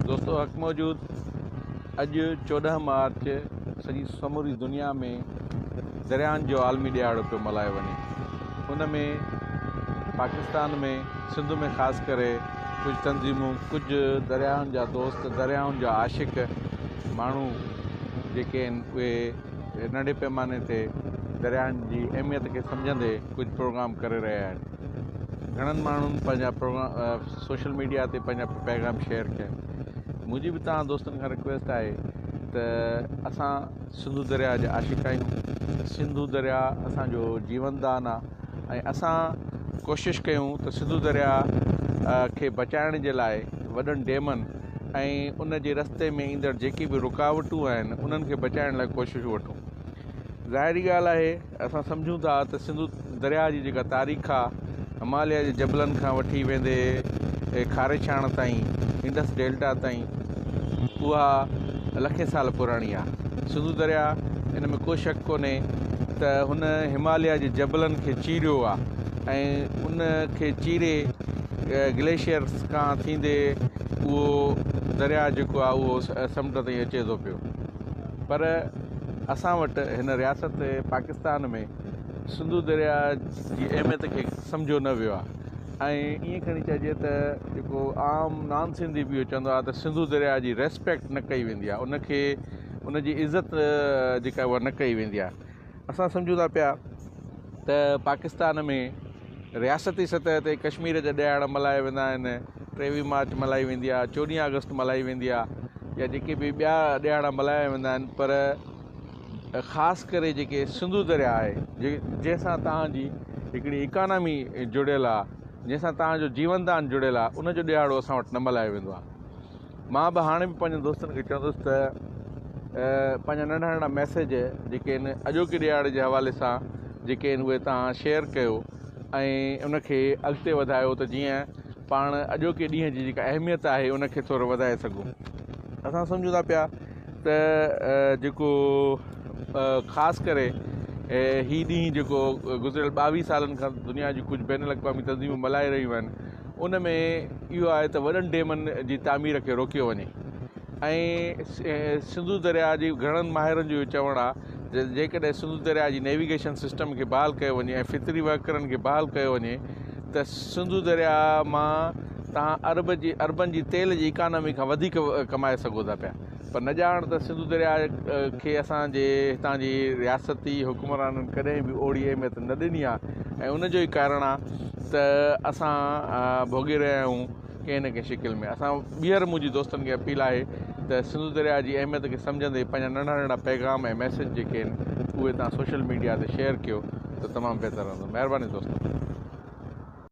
दोस्तों हक़ मौजूद अज 14 मार्च सॼी समूरी दुनिया में दरियानि जो आलमी ॾियारो पियो मल्हायो वञे। उन में पाकिस्तान में सिंध में ख़ासि करे कुझु तंज़ीमूं, कुझु दरियाउनि जा दोस्त, दरियाउनि जा आशिक़ माण्हू जेके आहिनि उहे नंढे पैमाने ते दरियानि जी अहमियत खे सम्झंदे कुझु प्रोग्राम करे रहिया आहिनि। घणनि माण्हुनि पंहिंजा प्रोग्राम सोशल मीडिया ते पंहिंजा पैगाम शेयर कया। मुंहिंजी बि तव्हां दोस्तनि खां रिक्वेस्ट आहे त असां सिंधु दरिया जा आशिक़ आहियूं। सिंधु दरिया असांजो जीवनदान आहे ऐं असां कोशिशि कयूं त सिंधु दरिया खे बचाइण जे लाइ वॾनि डेमनि ऐं उन जे रस्ते में ईंदड़ जेकी बि रुकावटूं आहिनि उन्हनि खे बचाइण लाइ कोशिशूं वठूं। ज़ाहिरी ॻाल्हि आहे, असां सम्झूं था त सिंधु दरिया जी जेका तारीख़ आहे हिमालय जे जबलनि खां वठी वेंदे खारे छाण ताईं, इंडस डेल्टा ताईं, उहा लखे साल पुराणी आहे। सिंधु दरिया इन में को शक कोन्हे त हुन हिमालय जे जबलनि खे चीरियो आहे ऐं उन खे चीरे ग्लेशियर्स खां थींदे उहो दरिया जेको आहे उहो समुंड ताईं अचे थो पियो। पर असां वटि हिन रियासत पाकिस्तान में सिंधु दरिया जी अहमियत खे सम्झो न वियो आहे ऐं ईअं खणी चइजे त जेको आम नान सिंधी बि चवंदो आहे त सिंधु दरिया जी रेस्पेक्ट न कई वेंदी आहे, उनखे उनजी इज़त जेका उहा न कई वेंदी आहे। असां सम्झूं था पिया त पाकिस्तान में रियासती सतह ते कश्मीर जा ॾियार मल्हाया वेंदा आहिनि, 23 मार्च मल्हाई वेंदी आहे, 14 अगस्त मल्हाई वेंदी आहे, या जेके बि ॿिया ॾियार मल्हाया वेंदा आहिनि। पर ख़ासि करे जेके सिंधु दरिया आहे जंहिंसां तव्हांजी हिकिड़ी इकानमी जुड़ियल आहे, जंहिंसां तव्हांजो जीवनदान जुड़ियल आहे, उनजो ॾियारो असां वटि न मल्हायो वेंदो आहे। मां बि हाणे बि पंहिंजनि दोस्तनि खे चवंदुसि त पंहिंजा नंढा नंढा मैसेज जेके आहिनि अॼोके ॾियार जे हवाले सां जेके आहिनि उहे तव्हां शेयर कयो ऐं उनखे अॻिते वधायो त जीअं पाण अॼोके ॾींहं जी जेका अहमियत आहे उनखे थोरो वधाए सघूं। असां सम्झूं था पिया त जेको ख़ासि करे हीअ ॾींहुं जेको गुज़िरियल 22 सालनि खां दुनिया जी कुझु बैन अवी तंज़ीमूं मल्हाए रहियूं आहिनि, उन में इहो आहे त वॾनि डेमनि जी तामीर खे रोकियो वञे ऐं सिंधु दरिया जी घणनि माहिरनि जो इहो चवणु आहे जेकॾहिं सिंधु दरिया जी नेविगेशन सिस्टम खे बहाल कयो वञे ऐं फितरी वर्करनि खे बहाल कयो वञे त सिंधु दरिया मां तव्हां अरबनि जी तेल जी इकानमी खां वधीक कमाए सघो था पिया। पर न ॼाण त सिंधु दरिया खे असांजे हितां जी रियासती हुकुमराननि कॾहिं बि ओड़ी अहमियत न ॾिनी आहे ऐं उनजो ई कारण आहे त असां भोॻे रहिया आहियूं कंहिं न कंहिं शिकिल में। असां ॿीहर मुंहिंजी दोस्तनि खे अपील आहे त सिंधु दरिया जी अहमियत खे सम्झंदे पंहिंजा नंढा नंढा पैगाम ऐं मैसेज जेके आहिनि उहे तव्हां सोशल मीडिया ते शेयर कयो त तमामु बहितरु रहंदो। महिरबानी दोस्तों।